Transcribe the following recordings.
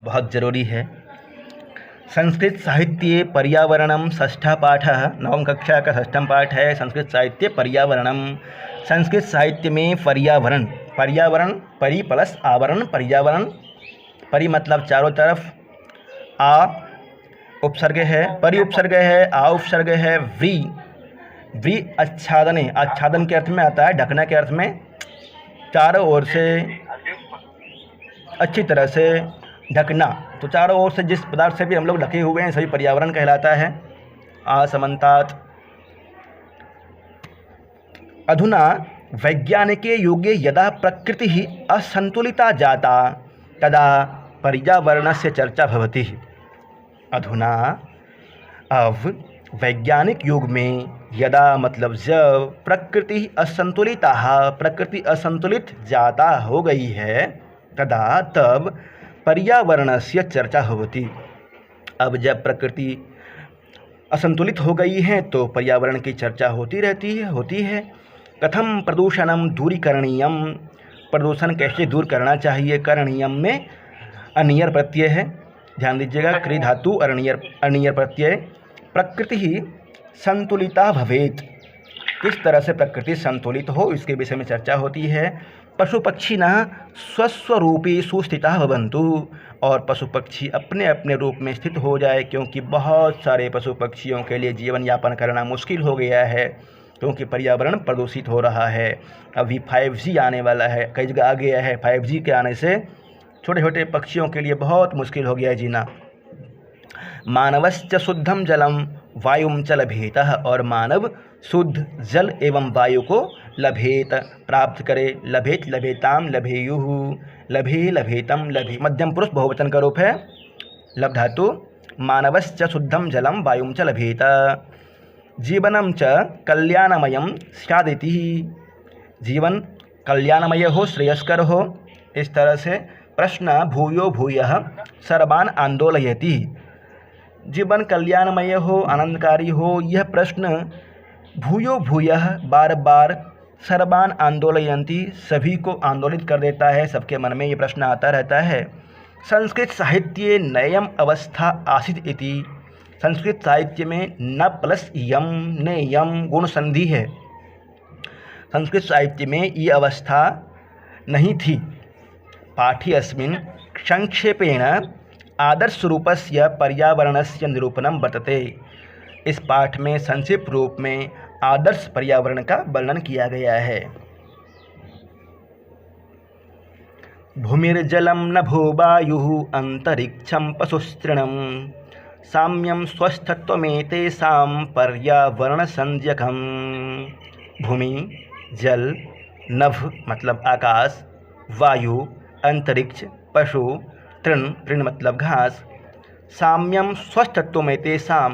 बहुत ज़रूरी है। संस्कृत साहित्ये पर्यावरणम षष्ठः पाठः, नवम कक्षा का षष्ठम पाठ है संस्कृत साहित्य पर्यावरणम। संस्कृत साहित्य में पर्यावरण, पर्यावरण परि प्लस आवरण, पर्यावरण परि मतलब चारों तरफ, आ उपसर्ग है, परि उपसर्ग है, आ उपसर्ग है, व्री आच्छादने, आच्छादन के अर्थ में आता है, ढकना के अर्थ में, चारों ओर से अच्छी तरह से ढकना। तो चारों ओर से जिस पदार्थ से भी हम लोग ढके हुए हैं सभी पर्यावरण कहलाता है। असमन्तात्। अधुना वैज्ञानिके युगे यदा प्रकृति असंतुलिता जाता तदा पर्यावरणस्य चर्चा भवति। अधुना अब वैज्ञानिक युग में यदा मतलब जब प्रकृति असंतुलिता, प्रकृति असंतुलित जाता हो गई है, तदा तब पर्यावरणस्य चर्चा होती। अब जब प्रकृति असंतुलित हो गई है तो पर्यावरण की चर्चा होती है। कथम प्रदूषणम दूरीकरणीयम, प्रदूषण कैसे दूर करना चाहिए। करणीयम में अनियर प्रत्यय है, ध्यान दीजिएगा, क्रि धातु अनियर प्रत्यय। प्रकृति ही संतुलिता भवेत, किस तरह से प्रकृति संतुलित हो इसके विषय में चर्चा होती है। पशु पक्षी न स्वस्वरूपेषु स्थिताः भवन्तु, और पशु पक्षी अपने अपने रूप में स्थित हो जाए, क्योंकि बहुत सारे पशु पक्षियों के लिए जीवन यापन करना मुश्किल हो गया है, क्योंकि पर्यावरण प्रदूषित हो रहा है। अभी 5G आने वाला है, कई जगह आ गया है। 5G के आने से छोटे छोटे पक्षियों के लिए बहुत मुश्किल हो गया है जीना। मानवश्च शुद्धम जलम वायुम च लभेतः, और मानव शुद्ध जल एवं वायु को लभेत प्राप्त करे। लभेत लभेताम लभेयुः, लभे लभेतम लभे, मध्यम पुरुष बहुवचन का रूप है, लभ धातु। मानवश्च शुद्धम जलम वायुम च लभेत, जीवनम च कल्याणमयम स्यादिति, जीवन कल्याणमय हो, श्रेयस्कर हो। इस तरह से प्रश्न भूयो भूयः सर्वान् आंदोलयति, जीवन कल्याणमय हो, आनंदकारी हो, यह प्रश्न भूयो भूयः बार बार सर्वान् आंदोलयन्ति, सभी को आंदोलित कर देता है, सबके मन में ये प्रश्न आता रहता है। संस्कृत साहित्ये नयम अवस्था आसीत् इति, संस्कृत साहित्य में न प्लस यम ने यम गुण संधि है। संस्कृत साहित्य में ये अवस्था नहीं थी। पाठी अस्मिन् संक्षेपेण आदर्श रूपस्य पर्यावरणस्य निरूपणं वर्तते, इस पाठ में संक्षिप्त रूप में आदर्श पर्यावरण का वर्णन किया गया है। भूमिर्जलम न भूवायुः अंतरिक्षम पशुस्तृणम, साम्यम स्वस्थत्वमेतेषां पर्यावरण संज्ञकम्। भूमि, जल, नभ मतलब आकाश, वायु, अंतरिक्ष, पशु, तृण मतलब घास, साम्यम स्वस्थत्वमेतेषां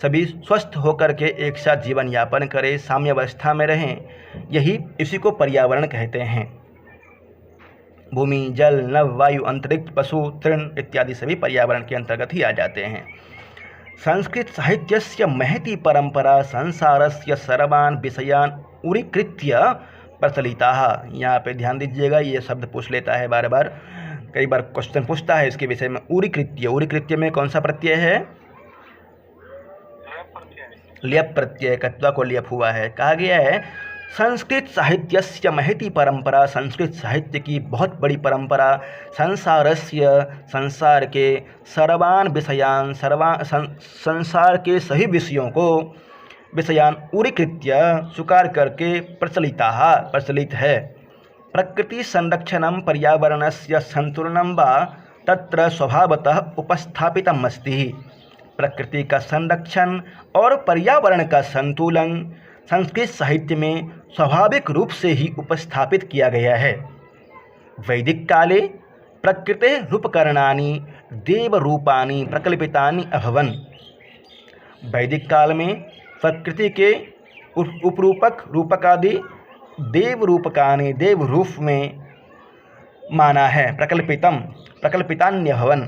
सभी स्वस्थ होकर के एक साथ जीवन यापन करें, साम्य अवस्था में रहें, यही इसी को पर्यावरण कहते हैं। भूमि, जल, नभ, वायु, अंतरिक्ष, पशु, तृण इत्यादि सभी पर्यावरण के अंतर्गत ही आ जाते हैं। संस्कृत साहित्यस्य महती परंपरा संसारस्य सर्वान् विषयान् उरीकृत्य प्रचलिताः। यहाँ पे ध्यान दीजिएगा, ये शब्द पूछ लेता है बार बार, कई बार क्वेश्चन पूछता है इसके विषय में। उरीकृत्य, उरीकृत्य में कौन सा प्रत्यय है? लियप प्रत्यय, कत्वा को लियप हुआ है। कहा गया है संस्कृत साहित्यस्य महती परंपरा, संस्कृत साहित्य की बहुत बड़ी परंपरा, संसारस्य संसार के, सर्वान् विषयान् संसार के सही विषयों को, विषयान् उरीकृत्य स्वीकार करके प्रचलित है। प्रकृति संरक्षणं पर्यावरणस्य संतुलनं वा तत्र स्वभावतः उपस्थापितम् अस्ति। प्रकृति का संरक्षण और पर्यावरण का संतुलन संस्कृत साहित्य में स्वाभाविक रूप से ही उपस्थापित किया गया है। वैदिक काले प्रकृते रूपकरणानि देवरूपानि प्रकल्पितानि अभवन्। वैदिक काल में प्रकृति के उपरूपक रूपकादि देव रूपकानि देव रूप में माना है। प्रकल्पितान्यभवन्।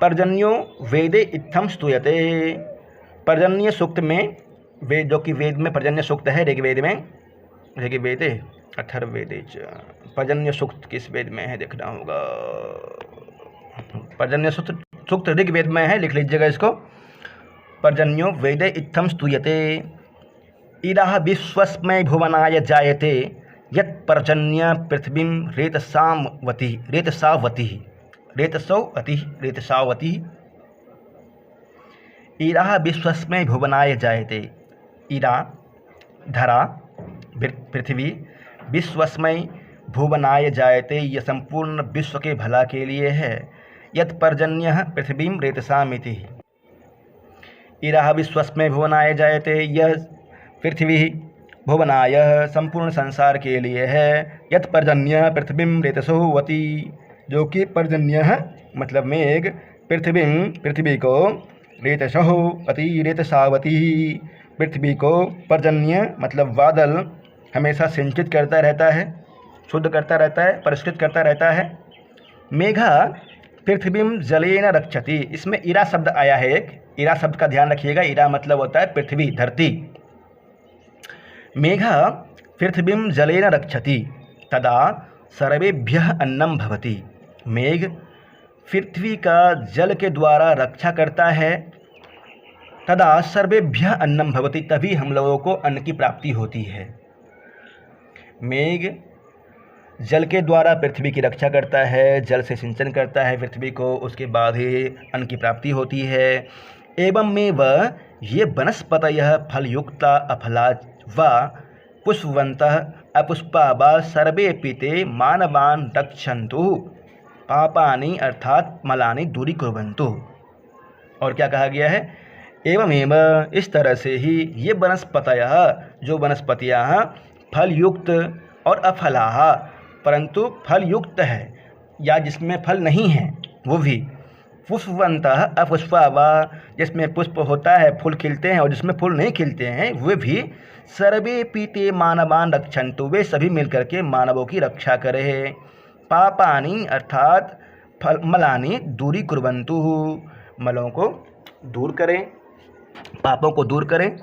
पर्जन्यो वेदे इत्थम स्तूयते। पर्जन्य सूक्त में, वेद जो कि वेद में पर्जन्य सूक्त है, ऋग्वेद में, ऋग्वेदे अथर्ववेदे च। पर्जन्य सूक्त किस वेद में है देखना होगा। पर्जन्य सूक्त ऋग्वेद में है, लिख लीजिएगा इसको। पर्जन्यो वेदे इत्थम स्तूयते इदः विश्वस्मै भुवनाय जायते यत् पर्जन्य पृथ्वीं रेतसावती इरा विश्वस्मै भुवनाय जायते। इरा धरा पृथ्वी, विश्वस्मै भुवनाय जायते यह संपूर्ण विश्व के भला के लिए है। यत् पर्जन्यः पृथ्वीं रेतसामिति। इरा विश्वस्मै भुवनाय जायते, यह पृथ्वी भुवनाय संपूर्ण संसार के लिए है। यत् पर्जन्य पृथ्वीं रेतसोवती, जो कि पर्जन्य मतलब मेघ, पृथ्वी को रेतसोवती रेतसावती, पृथ्वी को पर्जन्य मतलब बादल हमेशा सिंचित करता रहता है, शुद्ध करता रहता है, परिष्कृत करता रहता है। मेघा पृथ्वीं जलेन रक्षति, इसमें इरा शब्द आया है एक, इरा शब्द का ध्यान रखिएगा। इरा मतलब होता है पृथ्वी, धरती। मेघा पृथ्वीं जलेन रक्षति तदा सर्वेभ्यः अन्नं भवति। मेघ पृथ्वी का जल के द्वारा रक्षा करता है। तदा सर्वेभ्यः अन्नं भवति, तभी हम लोगों को अन्न की प्राप्ति होती है। मेघ जल के द्वारा पृथ्वी की रक्षा करता है, जल से सिंचन करता है पृथ्वी को, उसके बाद ही अन्न की प्राप्ति होती है। एवमेव ये वनस्पतयः फलयुक्ता अफला वा पुष्पवन्तः अपुष्पा वा सर्वे पीते मानवान् रक्षन्तु पापानि अर्थात मलानि दूरीकुर्वन्तु। और क्या कहा गया है? एवमेव, इस तरह से ही ये वनस्पतयः, जो वनस्पतियाँ फलयुक्त और अफलाः, परंतु फलयुक्त है या जिसमें फल नहीं है वो भी, पुष्पवन्तः अपुष्पा वा, जिसमें पुष्प होता है, फूल खिलते हैं, और जिसमें फूल नहीं खिलते हैं वे भी, सर्वे पीते मानवान् रक्षन्तु, वे सभी मिलकर के मानवों की रक्षा करें। पापानि अर्थात मलानि दूरी कुर्वन्तु, मलों को दूर करें, पापों को दूर करें।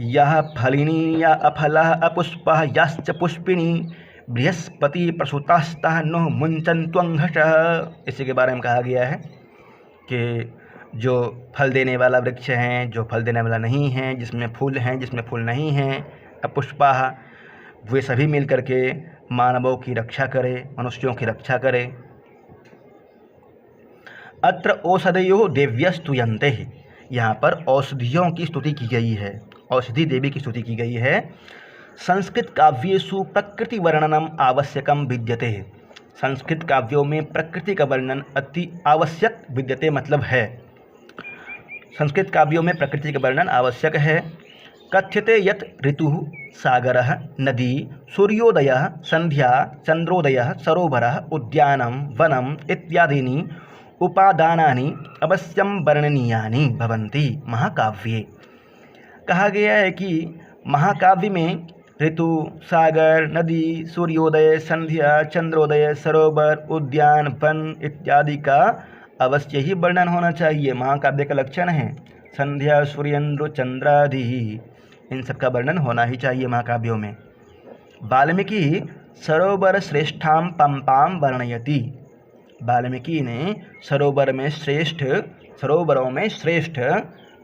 यह फलिनी या अफलः अपुष्पः याश्च पुष्पिनी बृहस्पति प्रसूतास्तः नो मुञ्चन्त्वंघषः। इसी के बारे में कहा गया है कि जो फल देने वाला वृक्ष हैं, जो फल देने वाला नहीं हैं, जिसमें फूल हैं, जिसमें फूल नहीं हैं, अपुष्पाः, वे सभी मिल करके मानवों की रक्षा करें, मनुष्यों की रक्षा करें। अत्र औषधयो देव्यस्तुयन्ते, यहाँ पर औषधियों की स्तुति की गई है, औषधि देवी की स्तुति की गई है। संस्कृत काव्येषु प्रकृति वर्णनम आवश्यकम विद्यते, संस्कृत काव्यों में प्रकृति का वर्णन अति आवश्यक विद्यते मतलब है, संस्कृत काव्यों में प्रकृति का वर्णन आवश्यक है। कथ्यते यत् ऋतुः सागरः नदी सूर्योदयः संध्या चंद्रोदयः सरोवरः उद्यानं वनम इत्यादीनि उपादानानि अवश्यम वर्णनीयानि भवन्ति महाकाव्ये। कहा गया है कि महाकाव्य में ऋतु, सागर, नदी, सूर्योदय, संध्या, चंद्रोदय, सरोवर, उद्यान, वन इत्यादि का अवश्य ही वर्णन होना चाहिए। महाकाव्य का लक्षण है संध्या, सूर्येंद्र, चंद्रादि, इन सब का वर्णन होना ही चाहिए महाकाव्यों में। वाल्मीकि सरोवर श्रेष्ठाम पंपाम वर्णयति, वाल्मीकि ने सरोवरों में श्रेष्ठ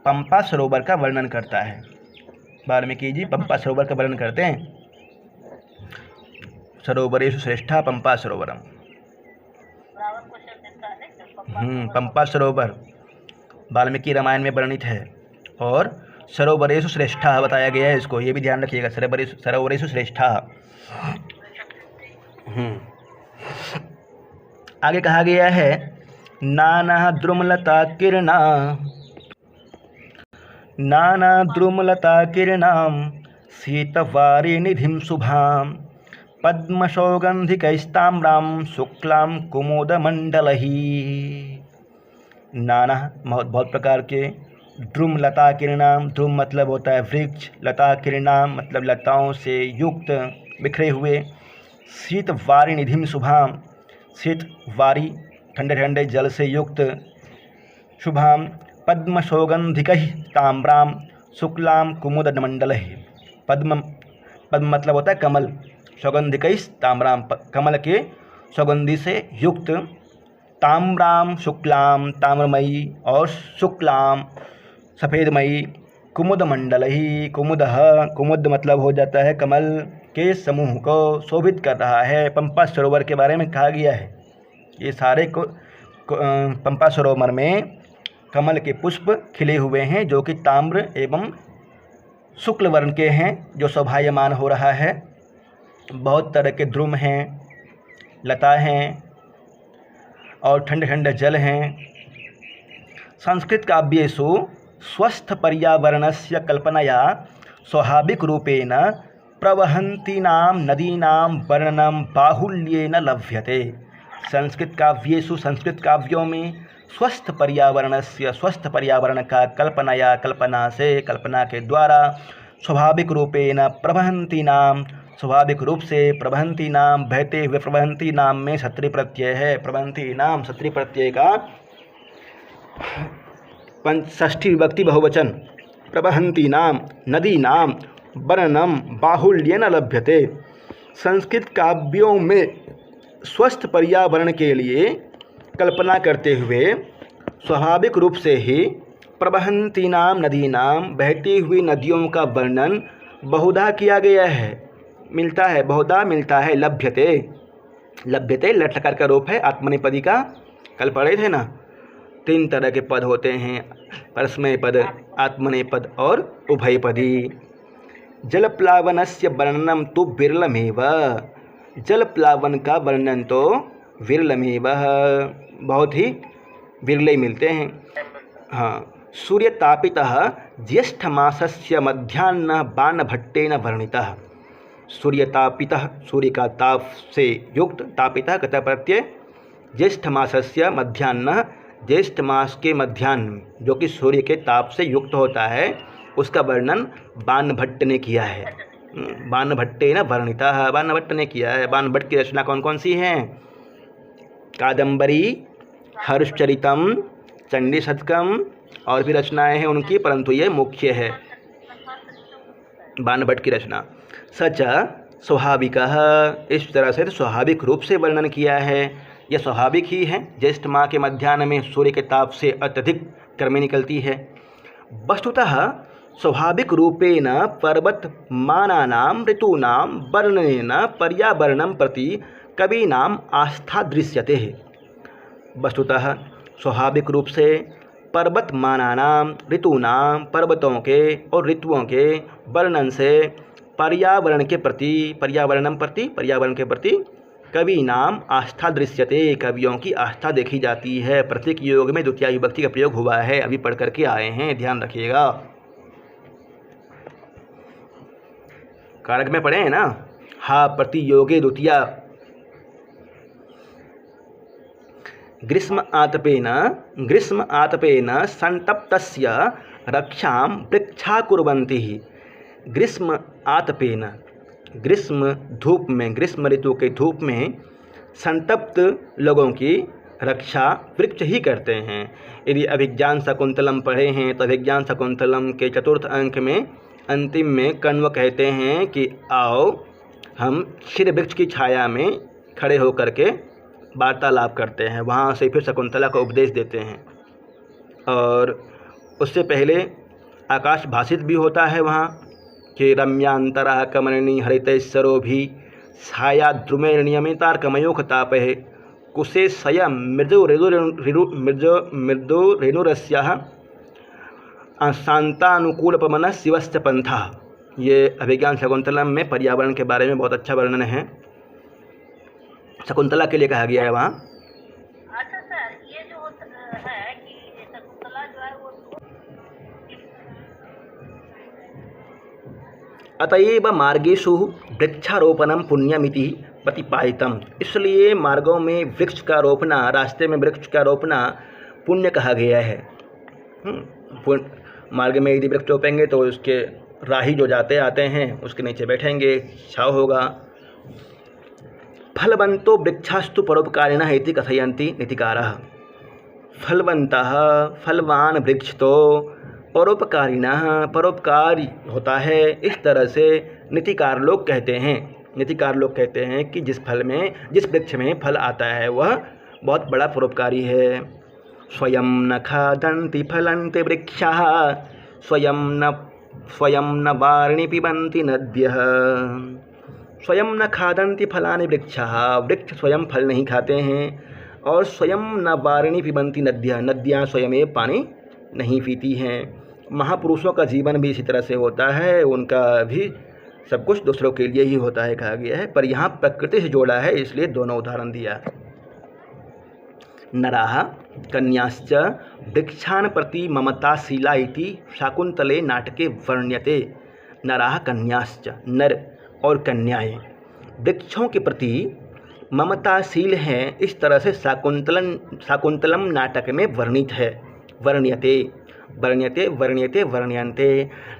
पंपा सरोवर का वर्णन करता है। वाल्मीकि जी पंपा सरोवर का वर्णन करते हैं। सरोवरेषु श्रेष्ठा पंपा सरोवरम। पंपा सरोवर वाल्मीकि रामायण में वर्णित है, और सरोवरेषु श्रेष्ठा बताया गया है इसको, ये भी ध्यान रखिएगा, सरोवरेषु श्रेष्ठा। आगे कहा गया है नाना द्रुमलता किरणाम शीतवारी निधिम शुभाम पद्मसौगंधिकैस्ताम्रां शुक्लां कुमुदमंडलही। नाना बहुत प्रकार के, द्रुम लता किरणाम, द्रुम मतलब होता है वृक्ष, लता किरणाम मतलब लताओं से युक्त बिखरे हुए, शीत वारी निधिम शुभाम, शीत वारी ठंडे ठंडे जल से युक्त, शुभाम पद्म सौगंधिकैः ताम्रां शुक्लां कुमुदमंडलैः। पद्म मतलब होता है कमल, सौगंधिकैः ताम्रां कमल के सौगंधि से युक्त ताम्रां शुक्लां ताम्रमयी और शुक्लां सफ़ेदमयी कुमुदमंडलही कुमुदः कुमुद मतलब हो जाता है कमल के समूह को शोभित कर रहा है। पंपा सरोवर के बारे में कहा गया है। ये सारे पंपा सरोवर में कमल के पुष्प खिले हुए हैं जो कि ताम्र एवं शुक्ल वर्ण के हैं, जो शोभायमान हो रहा है। बहुत तरह के द्रुम हैं, लता हैं और ठंडे ठंडे जल हैं। संस्कृत काव्येषु स्वस्थ पर्यावरणस्य कल्पनया स्वाभाविक रूपेण प्रवहन्तीनां नदीनां वर्णनं बाहुल्येन लभ्यते। संस्कृत काव्येषु संस्कृत काव्यों में स्वस्थ पर्यावरण का कल्पना के द्वारा स्वाभाविक रूपेण प्रवहन्तीनां स्वाभाविक रूप से प्रवहन्तीनां बहते हुए प्रवहन्तीनां में सत्री प्रत्यय है। प्रवहन्तीनां सत्री प्रत्यय का षष्ठी विभक्ति बहुवचन। प्रवहन्तीनां नदीनां वर्णनं बाहुल्येन लभ्यते। संस्कृत काव्यों में स्वस्थ पर्यावरण के लिए कल्पना करते हुए स्वाभाविक रूप से ही प्रवहन्तीनां नदीनां बहती हुई नदियों का वर्णन बहुधा किया गया है, मिलता है, बहुधा मिलता है। लभ्यते लभ्यते लट लकार का रूप है आत्मनेपदी का। कल पढ़े थे ना, 3 तरह के पद होते हैं, परस्मय पद, आत्मनेपद और उभयपदी। जलप्लावनस्य वर्णनम तो विरलमेव। जल प्लावन का वर्णन तो विरलमेव, बहुत ही विरले मिलते हैं। हाँ, सूर्यतापितः ज्येष्ठमासस्य मध्याह्नः बाणभट्टेन वर्णितः। सूर्यतापितः सूर्य का ताप से युक्त, तापितः कथा प्रत्यय, ज्येष्ठमासस्य मध्याह्नः ज्येष्ठ मास के मध्याह्न जो कि सूर्य के ताप से युक्त होता है, उसका वर्णन बाणभट्ट ने किया है। बाणभट्टेन वर्णितः, बाणभट्ट ने किया है। बाणभट्ट की रचना कौन कौन सी हैं? कादम्बरी, हर्षचरितम, चंडी शतकम और भी रचनाएं हैं उनकी, परंतु ये मुख्य है बाणभट्ट की रचना। सच स्वाभाविकः, इस तरह से स्वाभाविक रूप से वर्णन किया है। यह स्वाभाविक ही है। ज्येष्ठ माह के मध्याह्न में सूर्य के ताप से अत्यधिक गर्मी निकलती है। वस्तुतः स्वाभाविक रूपेण पर्वतमानानां ऋतूनां वर्णनेन पर्यावरणं प्रति कवीनां आस्था दृश्यते। वस्तुतः स्वाभाविक रूप से पर्वतमानानां ऋतूनां पर्वतों के और ऋतुओं के वर्णन से पर्यावरण के प्रति कवीनां आस्था दृश्यते, कवियों की आस्था देखी जाती है। प्रतीक योग में द्वितीय विभक्ति का प्रयोग हुआ है, अभी पढ़ करके आए हैं, ध्यान रखिएगा। कारक में पढ़े हैं ना, हा प्रतियोगे द्वितीय। ग्रीष्म आतपेन संतप्तस्य रक्षां वृक्षा कुर्वन्ति। ग्रीष्म आतपेन, ग्रीष्म धूप में, ग्रीष्म ऋतु के धूप में संतप्त लोगों की रक्षा वृक्ष ही करते हैं। यदि अभिज्ञान शकुंतलम पढ़े हैं तो अभिज्ञान शकुंतलम के 4th अंक में अंतिम में कण्व कहते हैं कि आओ हम क्षीर वृक्ष की छाया में खड़े होकर के वार्तालाप करते हैं। वहाँ से फिर शकुंतला को उपदेश देते हैं। और उससे पहले आकाश भाषित भी होता है वहाँ कि रम्यांतरा कमलिनी हरितैस्सरो भी छाया द्रुमे नियमितार कमयोख तापहे कुशे स्वयं मृदु रेणुरस्याः शांतानुकूलपवन शिवश्च पंथा। ये अभिज्ञान शकुंतलम में पर्यावरण के बारे में बहुत अच्छा वर्णन है। शकुंतला के लिए कहा गया है वहाँ। अच्छा सर, ये जो है कि शकुंतला जो है वो अतएव मार्गेषु वृक्षारोपणम पुण्यमिति प्रतिपादितम। इसलिए मार्गों में वृक्ष का रोपना, रास्ते में वृक्ष का रोपना पुण्य कहा गया है। मार्ग में यदि वृक्ष रोपेंगे तो उसके राही जो जाते आते हैं उसके नीचे बैठेंगे, छाव होगा। फलवंतो वृक्षास्तु परोपकारिणः इति कथयन्ति नीतिकारः। फलवन्तः, फलवान वृक्ष तो परोपकारिणः, परोपकारी होता है, इस तरह से नीतिकार लोग कहते हैं। नीतिकार लोग कहते हैं कि जिस वृक्ष में फल आता है वह बहुत बड़ा परोपकारी है। स्वयं न खादन्ति फलन्ति वृक्षाः स्वयं न वारिणि पिबन्ति नद्यः। स्वयं न खादन्ति फलानि वृक्षाः, वृक्ष स्वयं फल नहीं खाते हैं। और स्वयं न वारिणि पिबन्ति नद्यः, नदियाँ स्वयं पानी नहीं पीती हैं। महापुरुषों का जीवन भी इसी तरह से होता है, उनका भी सब कुछ दूसरों के लिए ही होता है कहा गया है, पर यहाँ प्रकृति से जोड़ा है इसलिए दोनों उदाहरण दिया। नराः कन्याश्च वृक्षान् प्रति ममताशीला इति शाकुंतले नाटके वर्ण्यते। नराः कन्याश्च, नर और कन्याएं वृक्षों के प्रति ममताशील हैं, इस तरह से शाकुंतलम नाटक में वर्णित है। वर्ण्यते वर्ण्यते वर्ण्यते वर्ण्यन्ते,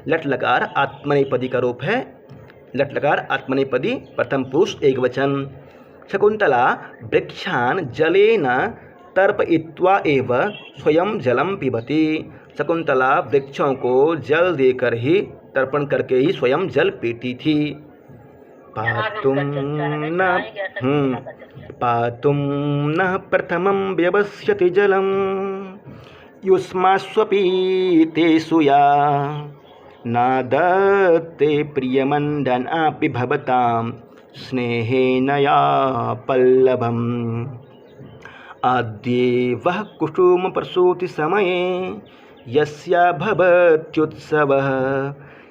लट लकार आत्मनेपदी का रूप है। लट लकार आत्मनेपदी प्रथम पुरुष एकवचन। शकुंतला वृक्षान् जलेन तर्पयित्वा एव स्वयं जलम पिबती। शकुंतला वृक्षों को जल देकर ही, तर्पण करके ही स्वयं जल पीती थी। पातुं न प्रथमं व्यवस्यति जलं युष्मास्वपीतेषु या नादत्ते प्रियमण्डनापि भवतां स्नेहेन या पल्लवम्। आद्ये वः कुसुमप्रसूति समये यस्या भवत्युत्सवः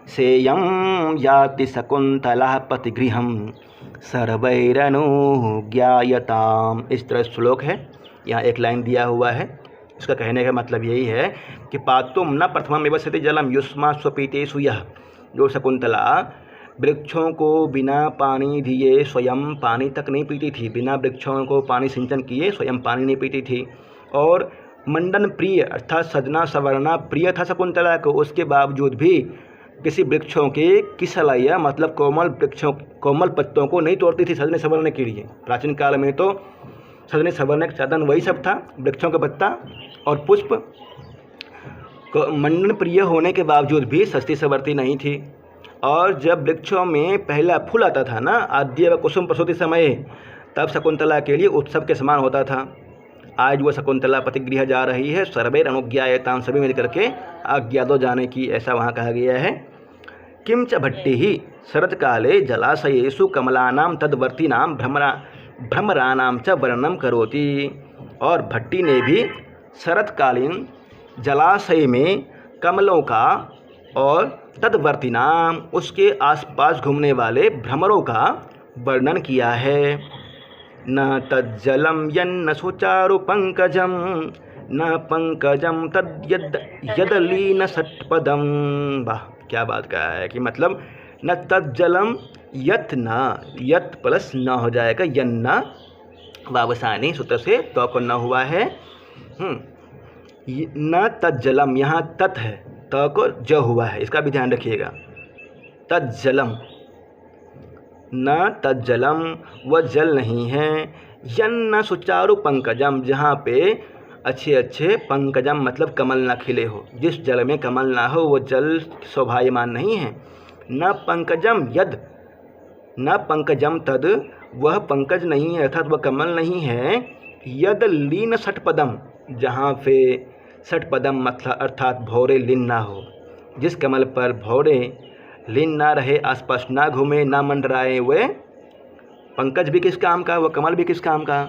सेयं याति शकुन्तला पतिगृहं सर्वैरनुज्ञायताम्। इस तरह श्लोक है, यहाँ एक लाइन दिया हुआ है। इसका कहने का मतलब यही है कि पातुम न प्रथमम विवस्यति जलम युष्मा स्वपीतेषु यः, जो शकुंतला वृक्षों को बिना पानी दिए स्वयं पानी तक नहीं पीती थी, बिना वृक्षों को पानी सिंचन किए स्वयं पानी नहीं पीती थी। और मंडन प्रिय अर्थात सजना सवरना प्रिय था शकुंतला को, उसके बावजूद भी किसी वृक्षों के किसलया मतलब कोमल पत्तों को नहीं तोड़ती थी सजने संवरने के लिए। प्राचीन काल में तो सजने संवरने का साधन वही सब था, वृक्षों का पत्ता और पुष्प। मंडन प्रिय होने के बावजूद भी सस्ती संवरती नहीं थी। और जब वृक्षों में पहला फूल आता था ना, आद्य व कुसुम प्रसूति समय, तब शकुंतला के लिए उत्सव के समान होता था। आज वो शकुंतला पतिगृह जा रही है, सर्वैर अनुज्ञायतां, सभी मिल करके आज्ञा दो जाने की, ऐसा वहाँ कहा गया है। किम च भट्टिः शरत्काले जलाशयेषु कमलानां तद्वर्तीनां भ्रमराणां च वर्णनं करोति। और भट्टी ने भी शरत्कालीन जलाशय में कमलों का और तद्वर्तीनां उसके आसपास घूमने वाले भ्रमरों का वर्णन किया है। न तज्जलं यन्न सुचारु पंकजं न पंकजं तद्यदलीन षट्पदं। वाह, क्या बात कहा है कि मतलब न तज्जलम यत न, यत प्लस न हो जाएगा, यन्न वावसानी सूत्र से तो को न हुआ है। न तज्जलम, यहाँ तत् है, त को ज हुआ है, इसका भी ध्यान रखिएगा। तज्जलम, न तज्जलम वह जल नहीं है। यन्न सुचारु पंकजम, जहाँ पे अच्छे अच्छे पंकजम मतलब कमल ना खिले हो, जिस जल में कमल ना हो वो जल शोभायमान नहीं है। न पंकजम यद, न पंकजम तद, वह पंकज नहीं है अर्थात वह कमल नहीं है। यद लीन षट्पदम, जहाँ पे षट्पदम मतलब अर्थात भौरे लीन ना हो, जिस कमल पर भौरे लीन ना रहे, आसपास ना घूमे ना मंडराए, वह पंकज भी किस काम का, वह कमल भी किस काम का।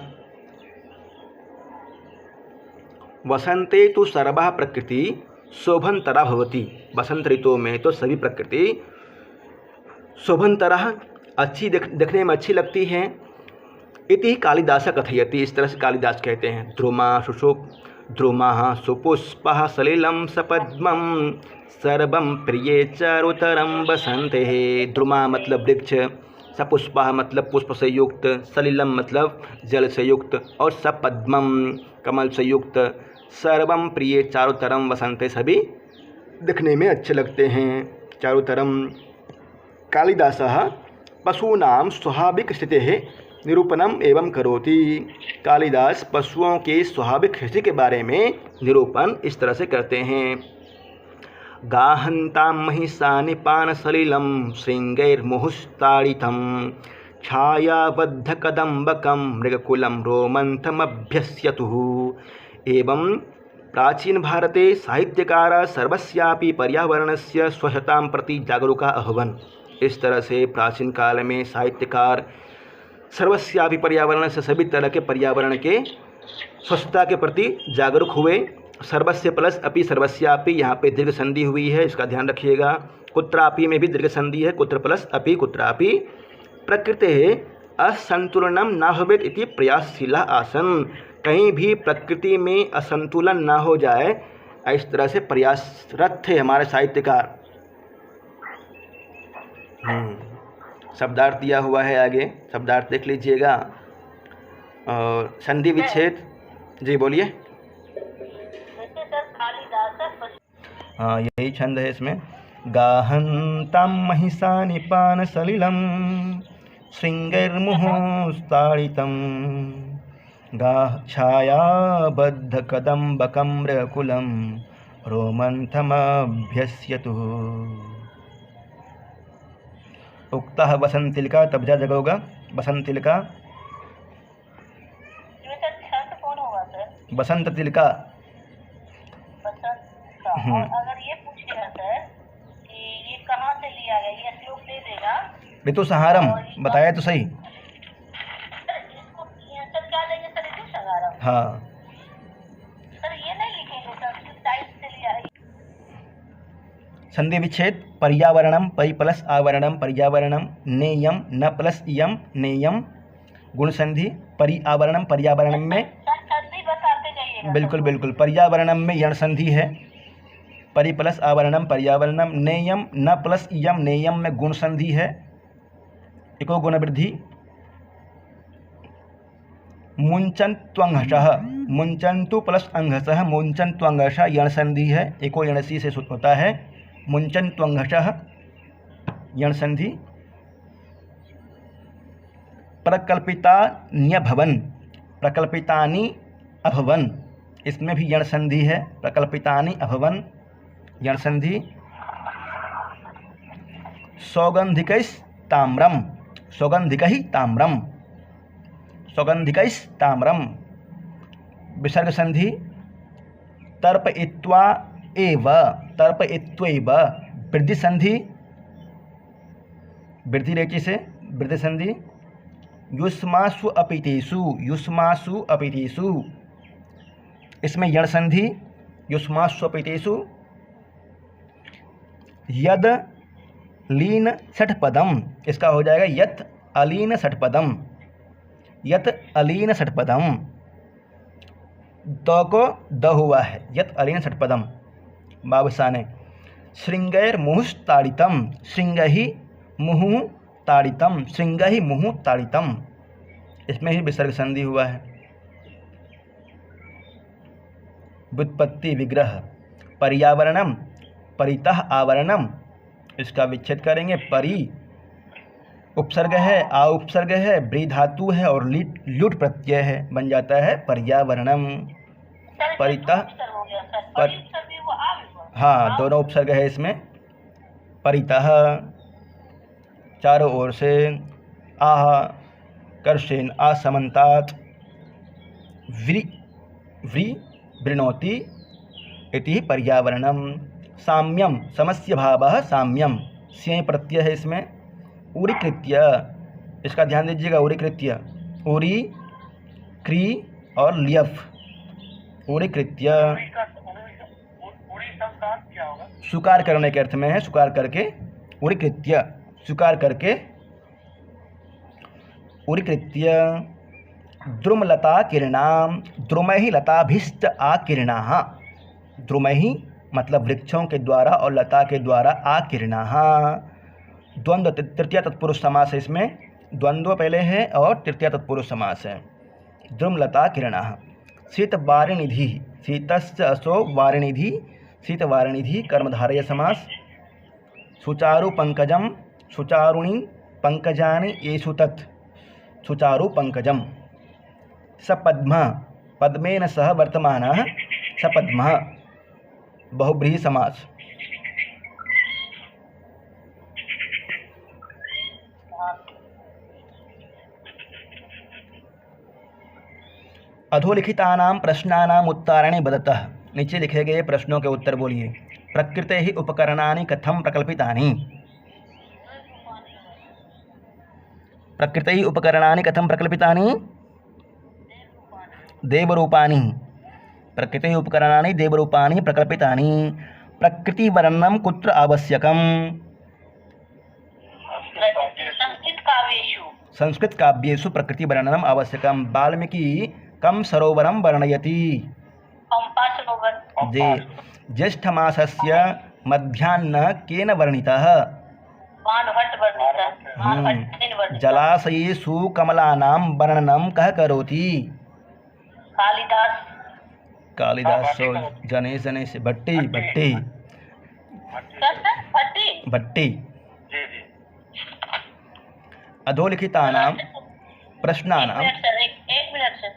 वसंते तो सर्वा प्रकृति शोभनतरा भवति। वसंत ऋतु में तो सभी प्रकृति शोभनतरा अच्छी देखने में अच्छी लगती हैं। इति कालिदास कथयति, इस तरह से कालिदास कहते हैं। ध्रुमा सुपुष्पः सलिलं सपद्मं सर्वं प्रिये चारुतरं वसंते। ध्रुमा मतलब वृक्ष, सपुष्पः मतलब पुष्प से युक्त, सलिलम मतलब जल से युक्त, और सपद्मम कमल से युक्त, सर्वम प्रिय चारुतरम वसंते, सभी दिखने में अच्छे लगते हैं। चारुतरम। कालिदासः पशूनां स्वाभाविक स्थितेः निरूपणम एवं करोति। कालिदास पशुओं के स्वाभाविक स्थिति के बारे में निरूपण इस तरह से करते हैं। गाहन्तां महिषानि पानसलिलं श्रृंगैर्मुहुस्ताडितं छायाबद्धकदम्बकं मृगकुलं रोमन्थमभ्यस्यतुः। एवं प्राचीन भारते साहित्यकाराः सर्वस्यापि पर्यावरणस्य स्वच्छतां प्रति जागरूकाः अभवन्। इस तरह से प्राचीन काल में साहित्यकार सर्वस्यापि पर्यावरण से सभी तरह के पर्यावरण के स्वच्छता के प्रति जागरूक हुए। सर्वस्य प्लस अपि सर्वस्यापि, यहाँ पे दीर्घ संधि हुई है, इसका ध्यान रखिएगा। कुत्रापि में भी दीर्घ संधि है, कुत्र प्लस अपि कुत्रापि। प्रकृतेः असंतुलनम न भवेत् इति प्रयासशीला आसन। कहीं भी प्रकृति में असंतुलन ना हो जाए, इस तरह से प्रयासरत थे हमारे साहित्यकार। शब्दार्थ दिया हुआ है, आगे शब्दार्थ देख लीजिएगा। और संधि विच्छेद, जी बोलिए। हाँ, यही छंद है इसमें। गाहन्तां महिषा निपान सलिलम श्रृंगैर्मुहुस्ताड़ितं छायाबद्धकदम्बकं मृगकुलं रोमन्थमभ्यस्यतुः। उक्तः वसंतिलिका, तबजा जगोगा वसंतिलिका। बसंत तिलका। और अगर ये पूछेगा सर कि ये कहाँ से लिया गया, ये श्लोक दे देगा। ऋतु संहारम बताया तो सही। इसको सर क्या देंगे सर, ऋतु संहारम। हाँ सर ये नहीं लिखेंगे सर, किस टाइप से लिया है। संधि विच्छेद पर्यावरणम परि प्लस आवरणम पर्यावरणम नेयम न प्लस इयम नेयम। गुण संधि परि आवरणम पर्यावरणम में, संधि बताते जाइएगा। बिल्कुल बिल्कुल, पर्यावरणम में यण संधि है। परि प्लस आवरणम पर्यावरणम। नेयम न प्लस इयम नेयम में गुण संधि है, इको गुण वृद्धि। मुंचन त्वंघषः, मुंचन्तु प्लस अंघसः मुंचन त्वंघषः यण संधि है, इको यणसी से होता है। मुंचन त्वंघषः यण संधि। प्रकल्पितान्यभवन, प्रकल्पितानि अभवन, इसमें भी यण संधि है। प्रकल्पितानि अभवन यण संधि। सौगंधिकैस्ताम्रम, सौगंधिकैः ताम्रम, सौगंधिकैस्ताम्रम विसर्ग संधि। तर्पयित्वा एव, तर्पयित्वैव वृद्धि संधि, वृद्धि रेचि से वृद्धि संधि। युष्मासु अपितेषु, युष्मासु अपितेषु, इसमें यण संधि। युष्मासु अपितेषु। यद लीन षट्पदम, इसका हो जाएगा यत अलीन षट्पदम, यत अलीन षट्पदम। द को द हुआ है, यत अलीन षट्पदम बाबसाने। श्रृंगैर मुहुस्ताड़ितम, श्रृंगहि मुहु ताड़ितम, श्रृंगहि मुहु ताड़ितम, इसमें ही विसर्ग संधि हुआ है। व्युत्पत्ति विग्रह पर्यावरणम परितः आवरणम, इसका विच्छेद करेंगे। परि उपसर्ग है, आ उपसर्ग है, ब्री धातु है और ल्युट प्रत्यय है, बन जाता है पर्यावरणम। परितः हाँ, दोनों उपसर्ग है इसमें। परितः चारों ओर से, आह कर्षेण असमन्तात्, व्री व्री वृणोति इति पर्यावरणम। साम्यम समस्य भावः साम्यम, स्यें प्रत्यय है इसमें। उरीकृत्य, इसका ध्यान दीजिएगा। उरीकृत्य, उरी क्री और लियफ, उरीकृत्य स्वीकार करने के अर्थ में है, स्वीकार करके। उरीकृत्य स्वीकार करके। उरीकृत्य द्रुमलता किरणां, द्रुमैः लताभिश्च आकिरणाः, द्रुमैः मतलब वृक्षों के द्वारा और लता के द्वारा आकिरणाः। द्वंद्व तृतीय तत्पुरुष समास है इसमें, द्वंद्व पहले है और तृतीय तत्पुरुष समास है। द्रुमलता किरणाः। शीतवारिनिधि, शीतस्य असो वारिनिधि, शीतवारिनिधि कर्मधारय समास। सुचारु पंकजम, सुचारुणी पंकजानि येषु तत्, सुचारु पंकजम। सपद्मः, पद्मेन सह वर्तमानः सपद्मः बहुब्रीहि समास। अधोलिखितानां प्रश्नानाम् उत्तराणि वदतः। नीचे लिखे गए प्रश्नों के उत्तर बोलिए। प्रकृतेः उपकरणानि कथं प्रकल्पितानि? प्रकृतेः उपकरणानि कथं प्रकल्पितानि? देवरूपाणि। प्रकृतेः उपकरणानि देवरूपाणि प्रकल्पितानि। प्रकृतिवर्णनं कुत्र आवश्यकम्? संस्कृत काव्येषु। संस्कृतकाव्येषु प्रकृतिवर्णनम् आवश्यकम्। वाल्मीकि कं सरोवरं वर्णयति? पंपा सरोवर। ज्येष्ठमासस्य मध्याह्नः केन वर्णितः? बाणभट्ट वर्णितः। बाणभट्टेन वर्णितः। जलाशयेषु कमलानां वर्णनं कः करोति? कालिदास। कालिदासो जनेश जनेश भट्टी भट्टी भट्टी। भट्टी। अधोलिखितानां प्रश्नानां एक मिनट सर।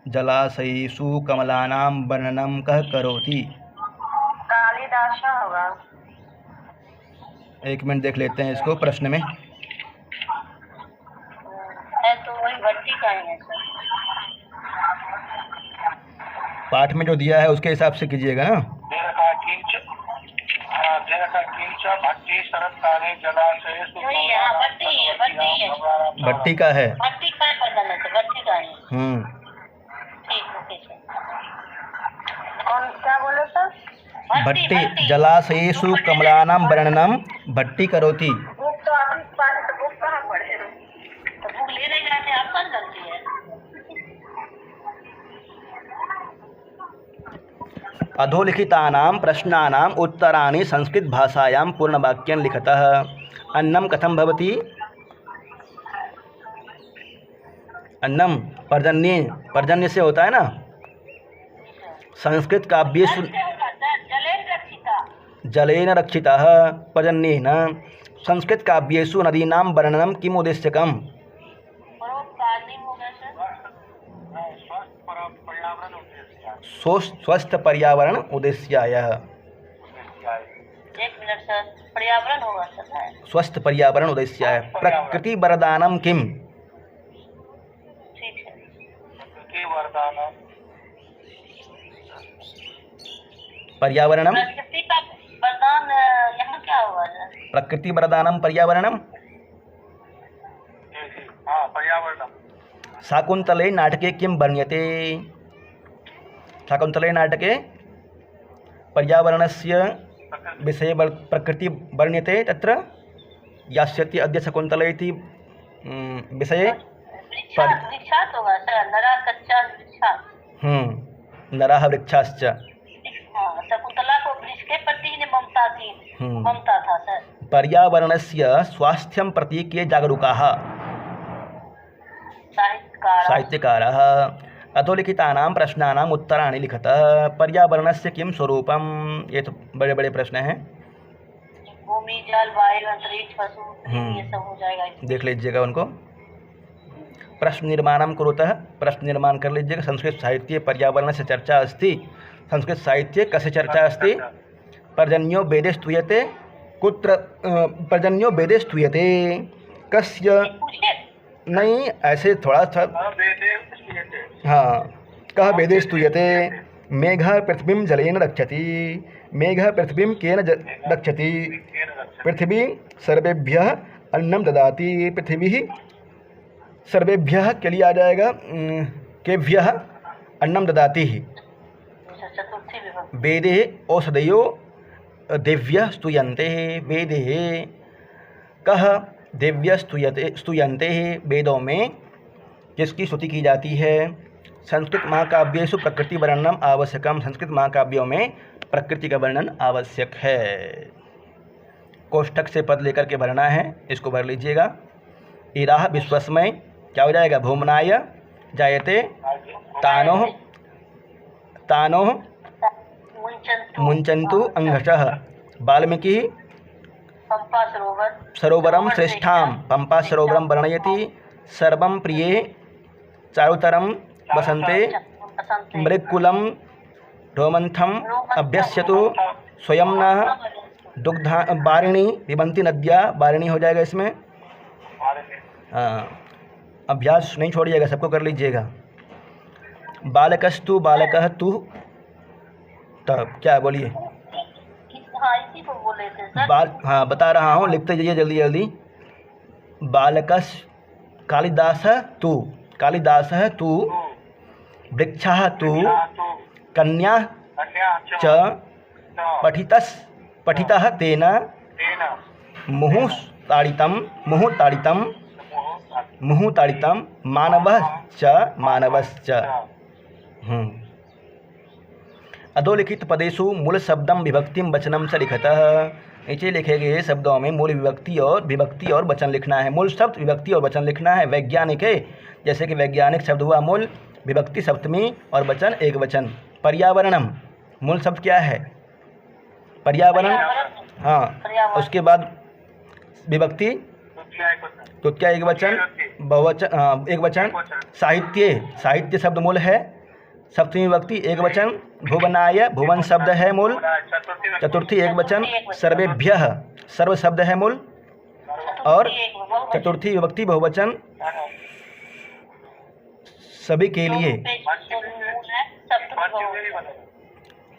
जलाशयेषु कमलानां वर्णनं कः करोति? कालिदास होगा। एक मिनट देख लेते हैं इसको प्रश्न में। है तो वही भट्टी का ही है सर। पाठ में जो दिया है उसके हिसाब से कीजिएगा ना। वही है, हाँ, भट्टी है, भट्टी है। भट्टी का है। भट्टी का वर्णन है सर, भट्टी का ही। ठीक, ओके सर। कौन क्या बोले सर? भट्टी जलाशयेषु कमलानां वर्णनं भट्टी करोति। बुक तो आप इस बात तो बुक कहाँ पढ़े हो? तो बुक लेने जाते आप कौन गलती है? अधोलिखितानां प्रश्नानाम् उत्तराणि संस्कृतभाषायां पूर्णवाक्यं लिखतः। अन्नं कथं भवति? अन्नं पर्जन्य से होता है ना। संस्कृत काव्येषु जलेन रक्षितः पर्जन्येन। संस्कृत काव्येषु नदीनां वर्णनं किम् उद्देश्यकम्? स्वस्थ पर्यावरण उद्देश्याय। एक मिनट सर, पर्यावरण होगा सर। स्वस्थ पर्यावरण उद्देश्याय। प्रकृति वरदानं किम्? ठीक है। पर्यावरणं। प्रकृति का वरदान यहाँ क्या हुआ सर? प्रकृति वरदानं पर्यावरणं। शाकुन्तले नाटके किं वर्ण्यते? शाकुन्तले नाटके पर्यावरणस्य विषये प्रकृति वर्ण्यते। तत्र यास्यति अद्य शकुन्तले इति विषये वृक्षात् होगा सर। नरा कच्चा वृक्षात्। नराः वृक्षाश्च। शकुन्तला को वृक्ष के प्रति ही ममता थी। ममता था सर। पर्यावरणस्य स्वास्थ्यं प्रति के जागरूकाः? साहित्यकाराः। अधोलिखितानां प्रश्नानाम् उत्तराणि लिखतः। पर्यावरणस्य किं स्वरूपम्? ये तो बड़े बड़े प्रश्न हैं। भूमि, जल, वायु, अंतरिक्ष, पशु, ये सब हो जाएगा। देख लीजिएगा उनको। प्रश्न निर्माणं कुरुतः। प्रश्न निर्माण कर लीजिएगा। संस्कृत साहित्ये पर्यावरणस्य चर्चा अस्ति। संस्कृत साहित्ये कस्य चर्चा अस्ति? पर्जन्यो वेदे स्तूयते। कुत्र पर्जन्यो वेदे स्तूयते? कस्य? नहीं, ऐसे थोड़ा सा। हाँ, कः वेदे स्तूयते? मेघः पृथ्वीं जलेन रक्षति। मेघः पृथ्वीं केन रक्षति? पृथ्वी सर्वेभ्यः अन्नं ददाति। पृथ्वी सर्वेभ्यः के लिए आ जाएगा केभ्यः अन्नं ददाति। वेदे औषधयो देव्यः स्तूयन्ते। वेदे कः देव्यः स्तूयन्ते? वेदों में किसकी स्तुति की जाती है? संस्कृत महाकाव्येषु प्रकृति वर्णनम आवश्यकम। संस्कृत महाकाव्यों में प्रकृति का वर्णन आवश्यक है। कोष्ठक से पद लेकर के भरना है, इसको भर लीजिएगा। इराह विश्वस्मय क्या हो जाएगा? भूमनाय जायते तानोः तानोः मुंचन्तु अंघषः। वाल्मीकि पंपा सरोवर सरोवरम श्रेष्ठां पंपा सरोवरम वर्णयति। सर्वं प्रिये चारुतरं वसन्ते मृक्कुलं रोमन्थम अभ्यस्यतु स्वयं न दुग्धा वारिणी पिबन्ति नद्या। वारिणी हो जाएगा इसमें। अभ्यास नहीं छोड़िएगा, सबको कर लीजिएगा। बालकस्तु बालकः तु, तब क्या बोलिए? हाँ इसी को बोले थे सर। हाँ बता रहा हूँ, लिखते जाइए जल्दी जल्दी। बालकस् कालिदासः तु, कालिदासः तु, वृक्षः तु, कन्या च, पठितः तेन, मुहुः ताडितं, मानवश्च। अधोलिखित पदेषु मूल शब्दम विभक्तिम वचनम च लिखतः। नीचे लिखे गए शब्दों में मूल विभक्ति और वचन लिखना है। मूल शब्द, विभक्ति और वचन लिखना है। वैज्ञानिक है, जैसे कि वैज्ञानिक शब्द हुआ मूल, विभक्ति सप्तमी और वचन एक वचन। पर्यावरणम, मूल शब्द क्या है? पर्यावरण, हाँ। उसके बाद विभक्ति तुत्या एक वचन, बहुवचन एक वचन। साहित्य शब्द मूल है, सप्तमी विभक्ति एक वचन। भुवनाय, भुवन शब्द है मूल, चतुर्थी एक वचन। सर्वेभ्यः, सर्व शब्द है मूल और चतुर्थी विभक्ति बहुवचन। सभी के लिए,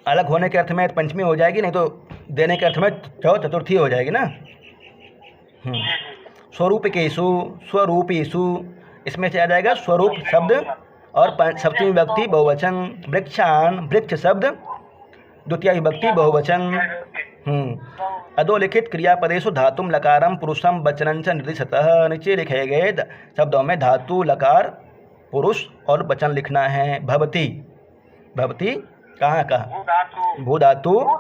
अलग होने के अर्थ में पंचमी हो जाएगी, नहीं तो देने के अर्थ में चतुर्थी हो जाएगी ना। स्वरूपिकेषु, स्वरूपेषु, इसमें से आ जाएगा स्वरूप शब्द और सप्तमी विभक्ति बहुवचन। वृक्षान, वृक्ष शब्द द्वितीय विभक्ति बहुवचन। अधोलिखित क्रियापदेषु धातुम लकारम पुरुषम वचनं च निर्दिशतः। नीचे लिखे गए शब्दों में धातु, लकार, पुरुष और वचन लिखना है। भवति, भवति कहाँ का? भू धातु,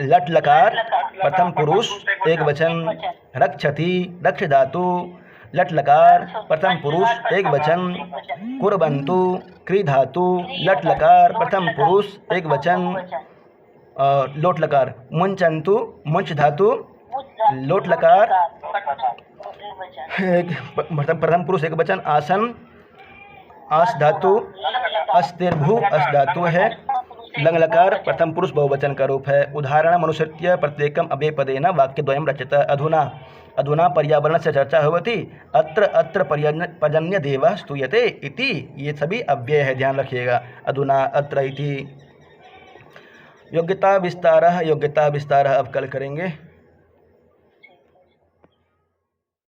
लट लकार प्रथम पुरुष एक वचन। रक्षति, रक्ष धातु, लट लकार प्रथम पुरुष एक वचन। कुर्वन्तु, क्री धातु, लट लकार प्रथम पुरुष एक वचन और लोट लकार। मुंचन्तु, मुंच धातु, लोट लकार प्रथम पुरुष एक वचन। आसन, आस धातु, अस्तिर्भु, अस धातु है। लंग लकार प्रथम पुरुष बहुवचन का रूप है। उदाहरणम् अनुसृत्य प्रत्येकम् अव्ययपदेन वाक्यद्वयं रच्यते। अधुना, अधुना पर्यावरणस्य चर्चा भवति। अत्र पर्जन्यदेवः स्तूयते इति, ये सभी अव्यय है, ध्यान रखिएगा। अधुना, अत्र इति। योग्यता विस्तारः, योग्यता विस्तारः अब कल करेंगे।